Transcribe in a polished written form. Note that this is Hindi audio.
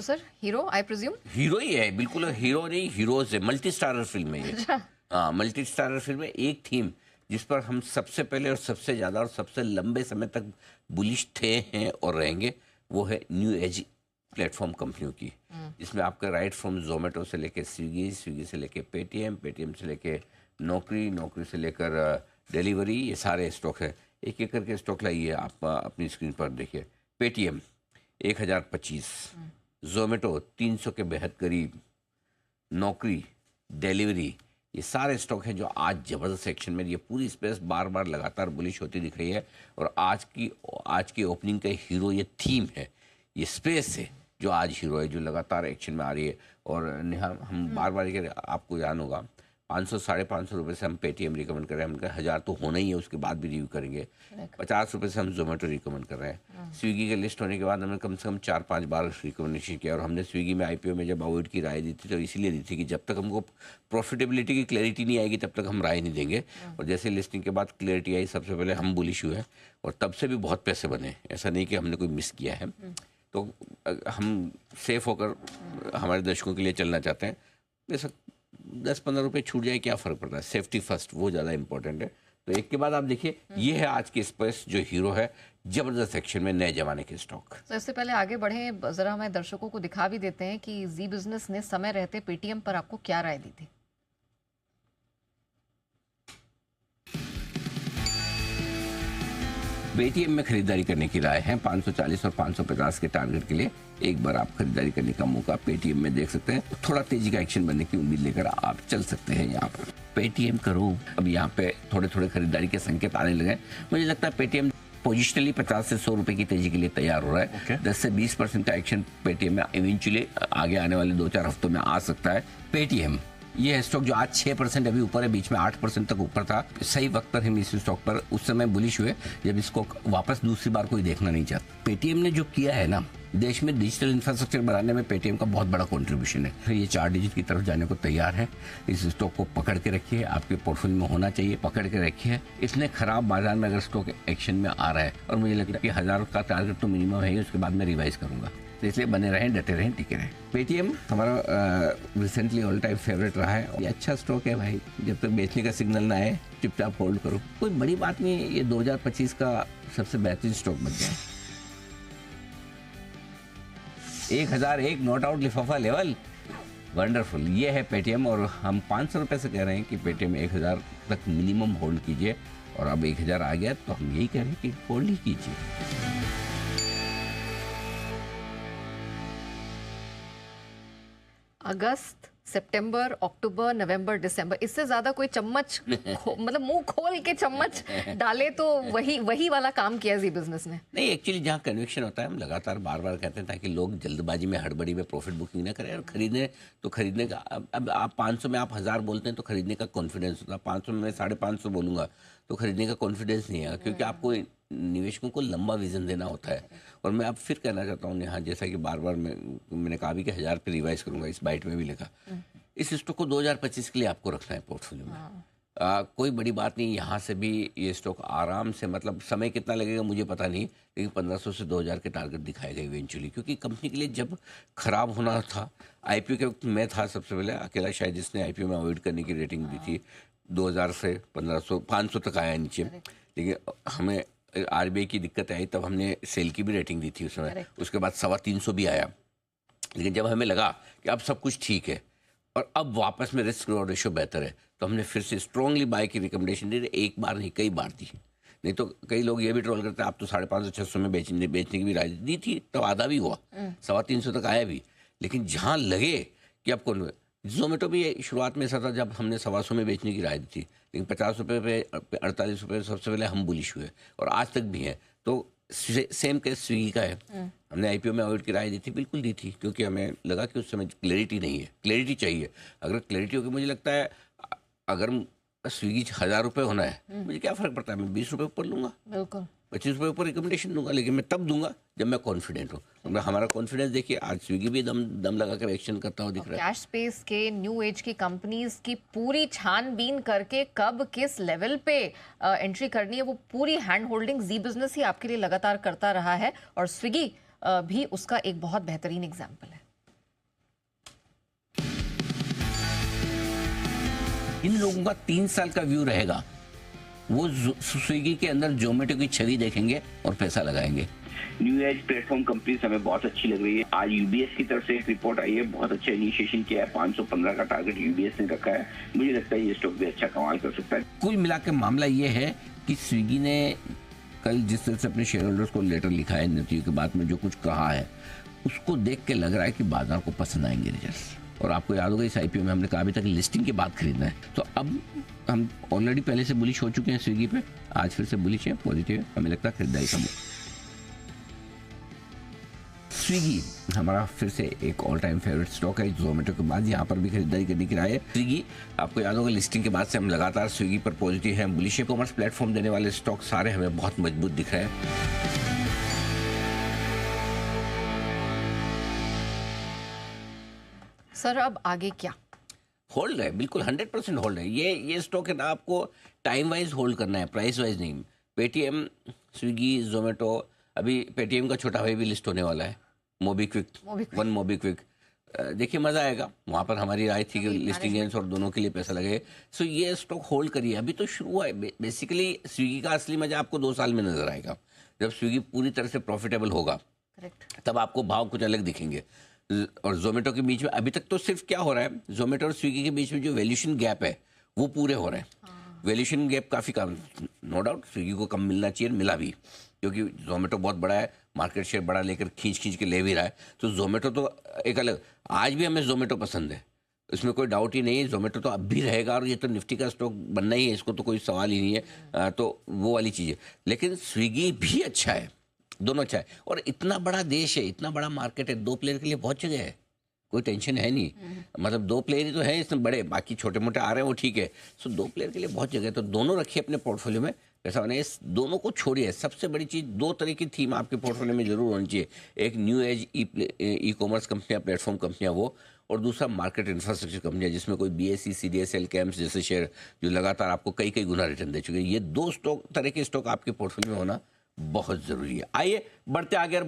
तो sir hero I presume? Hero ही है, बिल्कुल हीरो नहीं, हीरोज है, मल्टी स्टारर फिल्म है ये। अच्छा। हाँ, मल्टी स्टारर फिल्म है। एक थीम जिस पर हम सबसे पहले और सबसे ज़्यादा और सबसे लंबे समय तक बुलिश थे, हैं और रहेंगे, वो है न्यू एज प्लेटफॉर्म कंपनियों की, जिसमें आपका राइट फ्रॉम जोमेटो से लेके स्विगी, स्विगी से लेके पेटीएम, पेटीएम से लेके नौकरी, नौकरी से लेकर डिलीवरी, ये सारे स्टॉक है। एक एक करके स्टॉक लाइए, आप अपनी स्क्रीन पर देखिए। पेटीएम 1025, जोमेटो 300 के बेहद करीब, नौकरी, डिलीवरी, ये सारे स्टॉक हैं जो आज ज़बरदस्त एक्शन में, ये पूरी स्पेस बार बार लगातार बुलिश होती दिख रही है। और आज की ओपनिंग का हीरो ये थीम है, ये स्पेस है जो आज हीरो है, जो लगातार एक्शन में आ रही है। और नेहा, हम बार बार आपको जान होगा, 500 550 रुपये से हम पेटीएम रिकमेंड कर रहे हैं, हम 1000 तो होना ही है, उसके बाद भी रिव्यू करेंगे। 50 रुपये से हम जोमेटो रिकमेंड कर रहे हैं। स्विगी के लिस्ट होने के बाद हमने कम से कम 4-5 बार रिकमेंडेशन किया। और हमने स्विगी में आईपीओ में जब अवॉइड की राय दी थी, तो इसीलिए दी थी कि जब तक हमको प्रॉफिटेबिलिटी की क्लैरिटी नहीं आएगी तब तक हम राय नहीं देंगे। और जैसे लिस्टिंग के बाद क्लैरिटी आई, सबसे पहले हम बुलिश हुए और तब से भी बहुत पैसे बने। ऐसा नहीं कि हमने कोई मिस किया है। तो हम सेफ होकर हमारे दर्शकों के लिए चलना चाहते हैं। जैसा 10-15 रुपये छूट जाए, क्या फ़र्क पड़ता है, सेफ्टी फर्स्ट, वो ज़्यादा इंपॉर्टेंट है। तो एक के बाद आप देखिए, ये है आज की स्पेस जो हीरो है, जबरदस्त एक्शन में, नए जमाने के स्टॉक। तो इससे पहले आगे बढ़े, जरा हमें दर्शकों को दिखा भी देते हैं कि जी बिजनेस ने समय रहते पेटीएम पर आपको क्या राय दी थी। पेटीएम में खरीदारी करने की राय है 540 और 550 के टारगेट के लिए एक बार आप खरीदारी करने का मौका पेटीएम में देख सकते हैं। थोड़ा तेजी का एक्शन बनने की उम्मीद लेकर आप चल सकते हैं यहाँ पर। पेटीएम करो, अब यहाँ पे थोड़े थोड़े खरीदारी के संकेत आने लगे। मुझे लगता है पेटीएम पोजिशनली 50 से 100 रुपए की तेजी के लिए तैयार हो रहा है। 10 से 20% का एक्शन पेटीएम में इवेंचुअली आगे आने वाले 2-4 हफ्तों में आ सकता है। पेटीएम ये स्टॉक जो आज 6% अभी ऊपर है, बीच में 8% तक ऊपर था, सही वक्त पर हम इस स्टॉक पर उस समय बुलिश हुए जब इसको वापस दूसरी बार कोई देखना नहीं चाहता। पेटीएम ने जो किया है ना, देश में डिजिटल इंफ्रास्ट्रक्चर बनाने में पेटीएम का बहुत बड़ा कंट्रीब्यूशन है। फिर ये 4 डिजिट की तरफ जाने को तैयार है। इस स्टॉक को पकड़ के रखिए, आपके पोर्टफोलियो में होना चाहिए, पकड़ के रखिए। इतने खराब बाजार में अगर स्टॉक एक्शन में आ रहा है, और मुझे लगता है कि 1000 का टारगेट तो मिनिमम है, उसके बाद मैं रिवाइज करूंगा। तो इसलिए बने रहें, डटे रहें, टिके रहें। पेटीएम हमारा रिसेंटली ऑल टाइम फेवरेट रहा है। ये अच्छा स्टॉक है भाई, जब तक बेचने का सिग्नल ना आए चुपचाप होल्ड करो, कोई बड़ी बात नहीं। ये 2025 का सबसे बेहतरीन स्टॉक बन गया। 1001 नोट आउट लिफाफा लेवल, वंडरफुल। ये है पेटीएम, और हम 500 रुपये से कह रहे हैं कि पेटीएम 1000 तक मिनिमम होल्ड कीजिए। और अब 1000 आ गया तो हम यही कह रहे हैं कि होल्ड ही कीजिए। अगस्त, सितंबर, अक्टूबर, नवंबर, दिसंबर, इससे ज्यादा कोई चम्मच मतलब मुंह खोल के चम्मच डाले तो वही वाला काम किया जी बिजनेस ने। नहीं, एक्चुअली जहाँ कन्विक्शन होता है, हम लगातार बार बार कहते हैं ताकि लोग जल्दबाजी में, हड़बड़ी में प्रॉफिट बुकिंग ना करें। और खरीदने का अब आप 500 में आप 1000 बोलते हैं तो खरीदने का कॉन्फिडेंस होता है। 500 में मैं 550 बोलूँगा तो खरीदने का कॉन्फिडेंस नहीं है, क्योंकि आपको निवेशकों को लंबा विजन देना होता है। और मैं अब फिर कहना चाहता हूँ यहाँ, जैसा कि बार बार मैंने कहा भी कि 1000 पे रिवाइज करूँगा, इस बाइट में भी लिखा, इस स्टॉक को 2025 के लिए आपको रखना है पोर्टफोलियो में। कोई बड़ी बात नहीं, यहाँ से भी ये स्टॉक आराम से, मतलब समय कितना लगेगा मुझे पता नहीं, लेकिन 1500 से 2000 के टारगेट दिखाएगा इवेंचुअली। क्योंकि कंपनी के लिए जब खराब होना था, आईपीओ के वक्त मैं था सबसे पहले अकेला शायद जिसने आईपीओ में अवॉइड करने की रेटिंग दी थी। 2000 से 1500 500 तक आया नीचे, लेकिन हमें आरबीआई की दिक्कत आई, तब हमने सेल की भी रेटिंग दी थी उस समय। उसके बाद 325 भी आया। लेकिन जब हमें लगा कि अब सब कुछ ठीक है और अब वापस में रिस्क रिवॉर्ड रेशियो बेहतर है, तो हमने फिर से स्ट्रांगली बाय की रिकमेंडेशन दी। एक बार नहीं, कई बार दी। नहीं तो कई लोग ये भी ट्रोल करते हैं आप तो 550-600 में बेचने की भी राय दी थी, तब आधा भी हुआ, 325 तक आया भी। लेकिन जहाँ लगे कि अब कौन, जोमेटो भी शुरुआत में ऐसा था जब हमने 125 में बेचने की राय दी थी, लेकिन 50 रुपये पे 48 रुपये सबसे पहले हम बुलिश हुए, और आज तक भी हैं। तो सेम केस स्विगी का है। हमने आईपीओ में अवॉइड की राय दी थी, बिल्कुल दी थी, क्योंकि हमें लगा कि उस समय क्लैरिटी नहीं है, क्लैरिटी चाहिए। अगर क्लैरिटी होगी, मुझे लगता है अगर स्विगी 1000 रुपये होना है, मुझे क्या फ़र्क पड़ता है, मैं 20 रुपये ऊपर लूँगा, बिल्कुल 25 रुपये ऊपर रिकमेंडेशन दूंगा, लेकिन मैं तब दूंगा जब मैं कॉन्फिडेंट हूँ। हमारा कॉन्फिडेंस देखिए, आज स्विगी भी दम लगाकर एक्शन करता हुआ दिख रहा है। कैश स्पेस के न्यू एज की कंपनीज की पूरी छानबीन करके कब किस लेवल पे एंट्री करनी है, वो पूरी हैंड होल्डिंग जी बिजनेस ही आपके लिए लगातार करता रहा है, और स्विगी भी उसका एक बहुत बेहतरीन एग्जाम्पल है। इन लोगों का 3 साल का व्यू रहेगा, वो स्विगी के अंदर जोमेटो की छवि देखेंगे और पैसा लगाएंगे। न्यू एज प्लेटफॉर्म कंपनीज हमें बहुत अच्छी लग रही है। आज यूबीएस की तरफ से एक रिपोर्ट आई है, बहुत अच्छा इनिशिएशन किया है, 515 का टारगेट यूबीएस ने रखा है। मुझे लगता है ये स्टॉक भी अच्छा कमाल कर सकता है। कुल मिला के मामला ये है कि स्विगी ने कल जिस तरह से अपने शेयर होल्डर्स को लेटर लिखा है नीतियों के बाद में जो कुछ कहा है, उसको देख के लग रहा है कि बाजार को पसंद आएंगे रिजल्ट्स। और आपको याद होगा इस आईपीओ में हमने कहा अभी तक लिस्टिंग के बाद खरीदना है, तो अब हम ऑलरेडी पहले से बुलिश हो चुके हैं स्विगी पे, आज फिर से बुलिश है, पॉजिटिव है, हमें लगता है खरीदारी कम। स्विगी हमारा फिर से एक ऑल टाइम फेवरेट स्टॉक है, जोमेटो के बाद यहाँ पर भी खरीदारी करने की राय है। स्विगी आपको याद होगा लिस्टिंग के बाद से हम लगातार स्विगी पर पॉजिटिव हैं, बुलिश है। कॉमर्स प्लेटफॉर्म देने वाले स्टॉक सारे हमें बहुत मजबूत दिख रहे हैं। सर अब आगे क्या? होल्ड है, बिल्कुल 100% होल्ड है। ये स्टॉक है ना, आपको टाइम वाइज होल्ड करना है, प्राइस वाइज नहीं। पेटीएम, स्विगी, जोमेटो, अभी पेटीएम का छोटा भाई भी लिस्ट होने वाला है, मोबीक्विक, वन मोबीक्विक। देखिए मजा आएगा, वहाँ पर हमारी राय थी कि लिस्टिंग गेंस और दोनों के लिए पैसा लगे। सो ये स्टॉक होल्ड करिए, अभी तो शुरू हुआ है। बेसिकली स्विगी का असली मजा आपको 2 साल में नजर आएगा, जब स्विगी पूरी तरह से प्रॉफिटेबल होगा। करेक्ट। तब आपको भाव कुछ अलग दिखेंगे। और जोमेटो के बीच में अभी तक तो सिर्फ क्या हो रहा है, जोमेटो और स्विगी के बीच में जो वैल्यूएशन गैप है वो पूरे हो रहे हैं। वैल्यूएशन गैप काफ़ी कम, नो डाउट स्विगी को कम मिलना चाहिए, मिला भी, क्योंकि जोमेटो बहुत बड़ा है, मार्केट शेयर बड़ा लेकर खींच के ले भी रहा है। तो जोमेटो तो एक अलग, आज भी हमें जोमेटो पसंद है, इसमें कोई डाउट ही नहीं है। जोमेटो तो अब भी रहेगा और ये तो निफ्टी का स्टॉक बनना ही है, इसको तो कोई सवाल ही नहीं है। तो वो वाली चीज़ है, लेकिन स्विगी भी अच्छा है, दोनों अच्छा है। और इतना बड़ा देश है, इतना बड़ा मार्केट है, 2 प्लेयर के लिए बहुत जगह है, कोई टेंशन है नहीं। मतलब 2 प्लेयर ही तो है इसमें बड़े, बाकी छोटे मोटे आ रहे हैं वो ठीक है। सो 2 प्लेयर के लिए बहुत जगह है, तो दोनों रखिए अपने पोर्टफोलियो में। ऐसा नहीं, इस दोनों को छोड़िए। सबसे बड़ी चीज़ 2 तरह की थीम आपके पोर्टफोलियो में जरूर होनी चाहिए, एक न्यू एज ई कॉमर्स कंपनियाँ, प्लेटफॉर्म कंपनियाँ वो, और दूसरा मार्केट इंफ्रास्ट्रक्चर कंपनियाँ जिसमें कोई BSE, CDSL, कैम्प्स जैसे शेयर जो लगातार आपको कई गुना रिटर्न दे चुके हैं। ये 2 तरह के स्टॉक आपके पोर्टफोलियो में होना बहुत जरूरी है। आइए बढ़ते आगे और